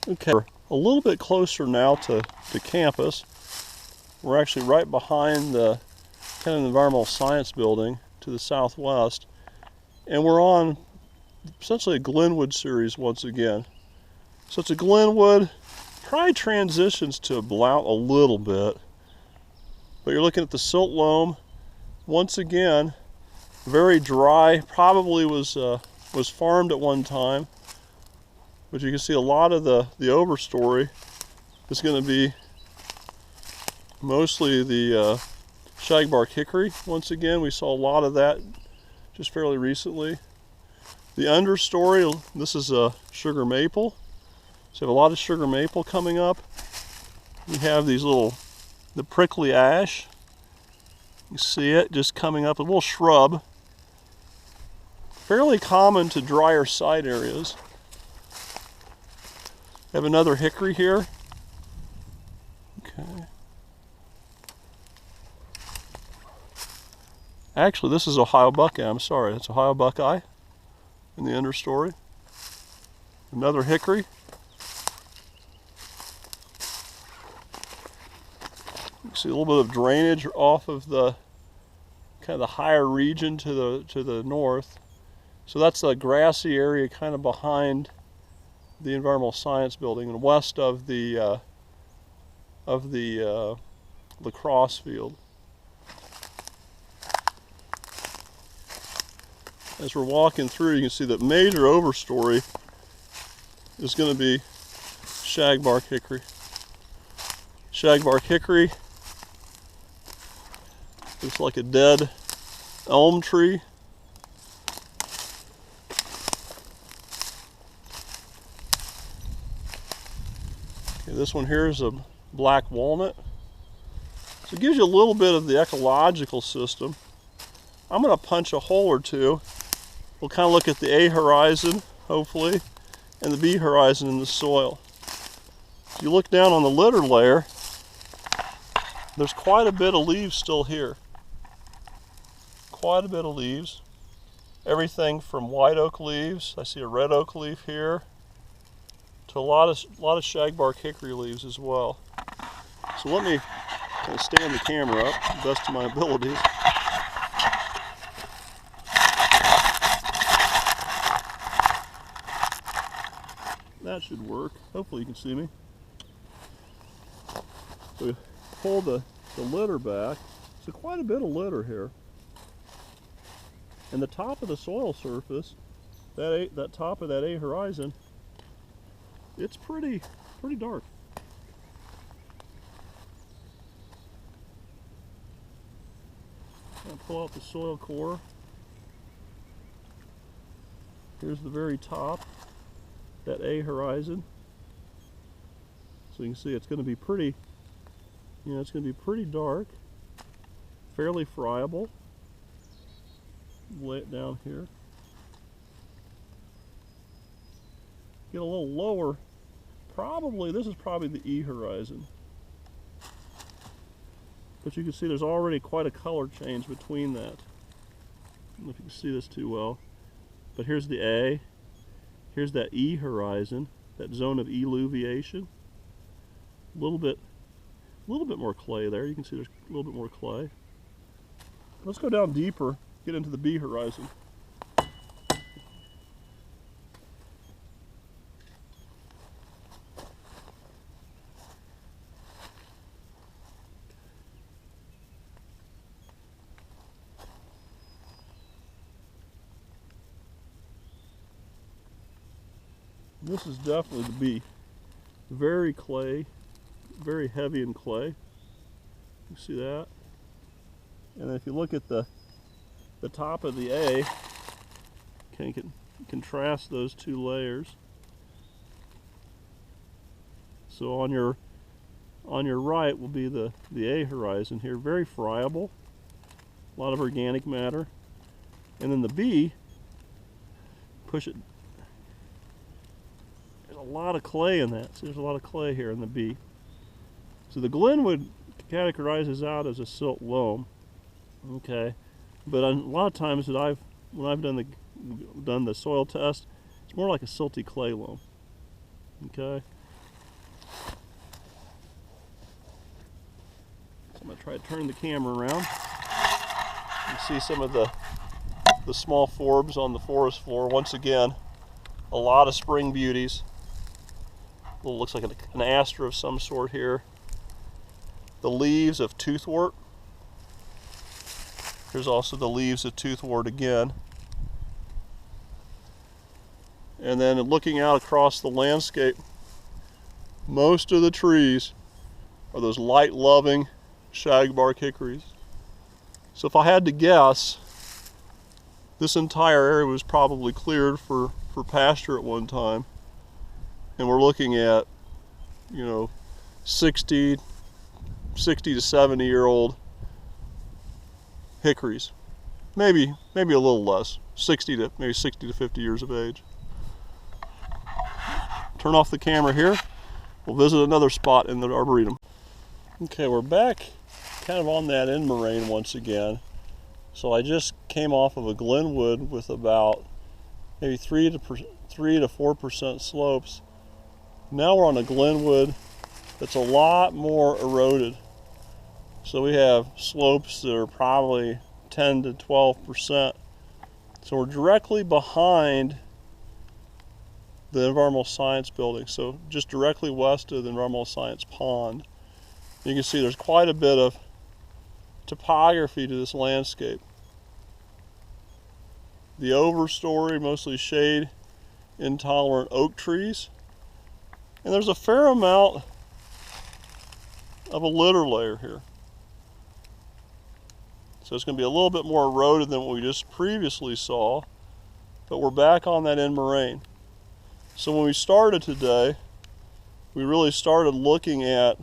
Okay, we're a little bit closer now to campus. We're actually right behind the kind of environmental science building to the southwest. And we're on essentially a Glenwood series once again. So it's a Glenwood, probably transitions to a Blount a little bit. But you're looking at the silt loam. Once again, very dry, probably was farmed at one time. But you can see a lot of the overstory is going to be mostly the shagbark hickory. Once again, we saw a lot of that just fairly recently. The understory, this is a sugar maple. So we have a lot of sugar maple coming up. We have these the prickly ash. You see it just coming up, a little shrub. Fairly common to drier side areas. We have another hickory here. Okay. Actually, this is Ohio buckeye. I'm sorry, it's Ohio buckeye in the understory. Another hickory. You can see a little bit of drainage off of the kind of the higher region to the north. So that's a grassy area kind of behind the environmental science building and west of the lacrosse field. As we're walking through, you can see that major overstory is going to be shagbark hickory. Shagbark hickory looks like a dead elm tree. Okay, this one here is a black walnut. So it gives you a little bit of the ecological system. I'm going to punch a hole or two. We'll kind of look at the A horizon, hopefully, and the B horizon in the soil. If you look down on the litter layer, there's quite a bit of leaves still here. Quite a bit of leaves. Everything from white oak leaves, I see a red oak leaf here, to a lot of shagbark hickory leaves as well. So let me kind of stand the camera up to the best of my abilities. That should work. Hopefully you can see me. So we pull the litter back. So quite a bit of litter here. And the top of the soil surface, that top of that A horizon, it's pretty dark. I'll pull out the soil core. Here's the very top, that A horizon. So you can see it's going to be pretty, it's going to be pretty dark, fairly friable. Lay it down here. Get a little lower. This is probably the E horizon. But you can see there's already quite a color change between that. I don't know if you can see this too well. But here's the A. Here's that E horizon, that zone of eluviation. A little bit more clay there. You can see there's a little bit more clay. Let's go down deeper, get into the B horizon. This is definitely the B. Very clay, very heavy in clay. You see that? And then if you look at the top of the A, you can contrast those two layers. So on your right will be the A horizon here, very friable, a lot of organic matter. And then the B, push it, there's a lot of clay in that. So there's a lot of clay here in the B. So the Glenwood categorizes out as a silt loam, okay. But a lot of times when I've done the soil test, it's more like a silty clay loam, okay. going to try to turn the camera around. You see some of the small forbs on the forest floor. Once again, a lot of spring beauties. Looks like an aster of some sort here. The leaves of toothwort. Here's also the leaves of toothwort again. And then looking out across the landscape, most of the trees are those light-loving shagbark hickories. So if I had to guess, this entire area was probably cleared for pasture at one time. And we're looking at, 60 to 70 year old hickories. Maybe a little less, 60 to 50 years of age. Turn off the camera here. We'll visit another spot in the Arboretum. Okay, we're back kind of on that end moraine once again. So I just came off of a glenwood with about maybe 3 to 4% slopes. Now we're on a glenwood that's a lot more eroded. So we have slopes that are probably 10 to 12%. So we're directly behind the Environmental Science Building, so just directly west of the Environmental Science Pond. You can see there's quite a bit of topography to this landscape. The overstory, mostly shade intolerant oak trees, and there's a fair amount of a litter layer here. So it's going to be a little bit more eroded than what we just previously saw, but we're back on that end moraine. So when we started today, we really started looking at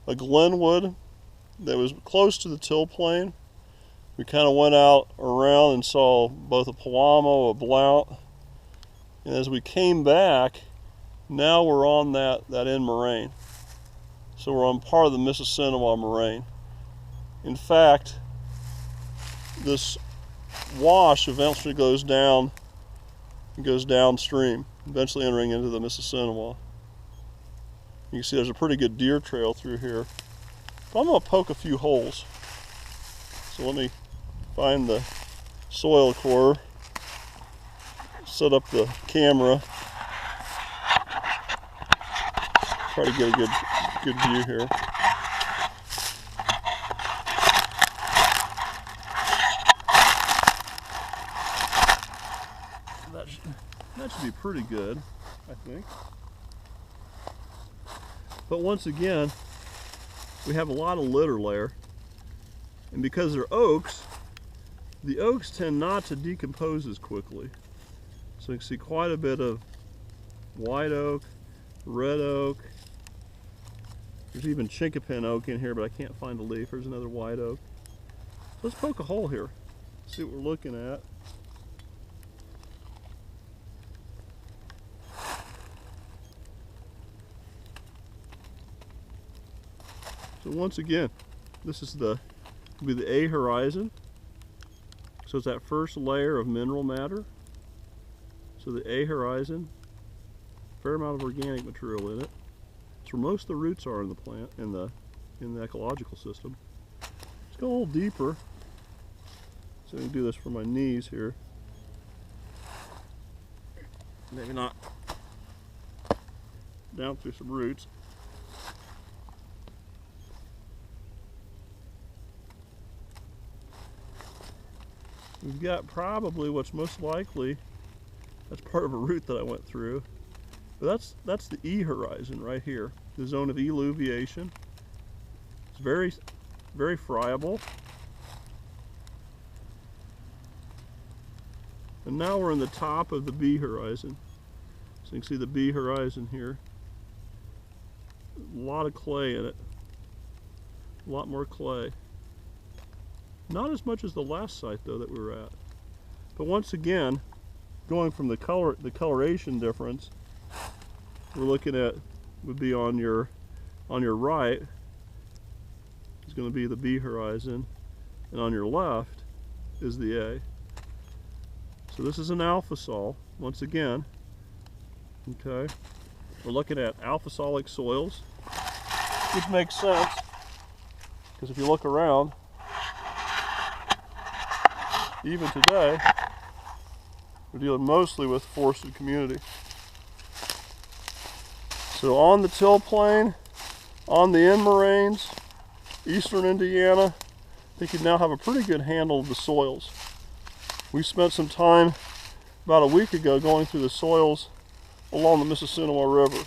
a glenwood that was close to the till plain. We kind of went out around and saw both a Palamo, a Blount, and as we came back, now we're on that end moraine. So we're on part of the Mississinewa moraine. In fact, this wash eventually goes downstream, eventually entering into the Mississinewa. You can see there's a pretty good deer trail through here. But I'm going to poke a few holes. So let me find the soil core, set up the camera, try to get a good view here. That should be pretty good, I think. But once again, we have a lot of litter layer. And because they're oaks, the oaks tend not to decompose as quickly. So you can see quite a bit of white oak, red oak. There's even chinkapin oak in here, but I can't find a leaf. There's another white oak. Let's poke a hole here, see what we're looking at. So once again, this is will be the A horizon. So it's that first layer of mineral matter. So the A horizon, fair amount of organic material in it. It's where most of the roots are in the plant, in the ecological system. Let's go a little deeper. So I can do this for my knees here. Maybe not down through some roots. We've got probably what's most likely, that's part of a root that I went through, but that's the E horizon right here, the zone of eluviation. It's very, very friable. And now we're in the top of the B horizon. So you can see the B horizon here. A lot of clay in it. A lot more clay. Not as much as the last site though that we were at. But once again, going from the coloration difference, we're looking at would be on your right is going to be the B horizon, and on your left is the A. So this is an alpha sol once again. Okay, we're looking at alpha solic soils, which makes sense Because if you look around, even today, we're dealing mostly with forested community. So on the till plain, on the end moraines, eastern Indiana, I think you now have a pretty good handle of the soils. We spent some time about a week ago going through the soils along the Mississinawa River.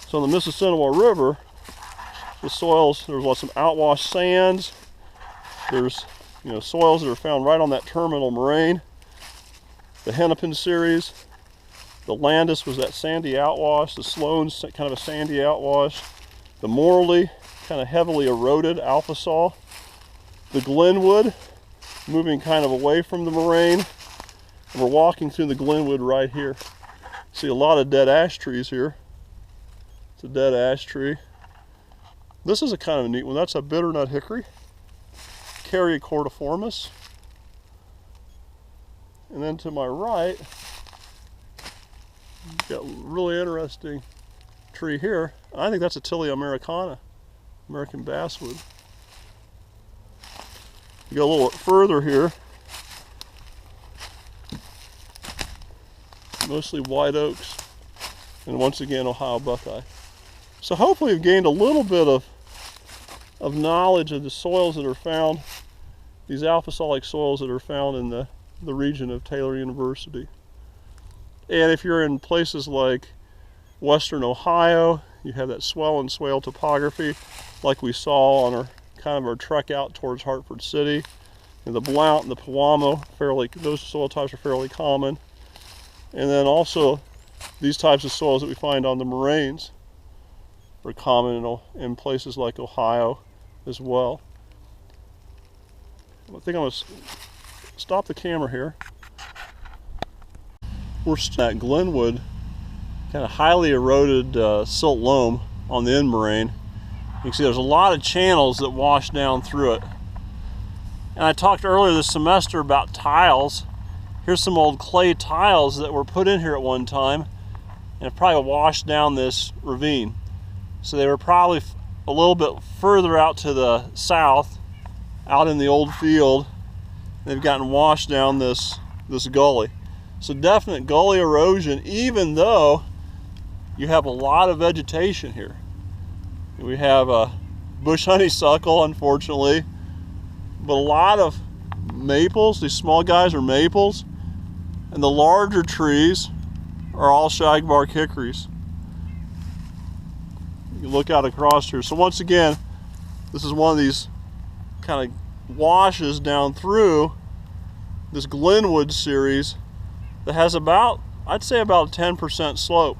So on the Mississinawa River, the soils, there's lots of outwash sands. There's soils that are found right on that terminal moraine. The Hennepin series, the Landis was that sandy outwash, the Sloan's kind of a sandy outwash, the Morley, kind of heavily eroded alpha saw, the Glenwood, moving kind of away from the moraine, and we're walking through the Glenwood right here. See a lot of dead ash trees here. It's a dead ash tree. This is a kind of a neat one. That's a bitternut hickory, Caryocortiformis. And then to my right, you've got a really interesting tree here. I think that's a Tilia americana, American basswood. You go a little further here, mostly white oaks, and once again Ohio buckeye. So hopefully you've gained a little bit of knowledge of the soils that are found, these alpha-solic soils that are found in the region of Taylor University. And if you're in places like western Ohio, you have that swell and swale topography like we saw on our trek out towards Hartford City. And the Blount and the Pewamo, those soil types are fairly common. And then also these types of soils that we find on the moraines are common in places like Ohio as well. I think I'm going to stop the camera here. We're at Glenwood, kind of highly eroded silt loam on the end moraine. You can see there's a lot of channels that wash down through it. And I talked earlier this semester about tiles. Here's some old clay tiles that were put in here at one time and have probably washed down this ravine. So they were probably a little bit further out to the south, out in the old field. They've gotten washed down this gully. So definite gully erosion, even though you have a lot of vegetation here. We have a bush honeysuckle, unfortunately, but a lot of maples. These small guys are maples, and the larger trees are all shagbark hickories. You can look out across here. So once again, this is one of these kind of washes down through this Glenwood series that has about, I'd say about a 10% slope.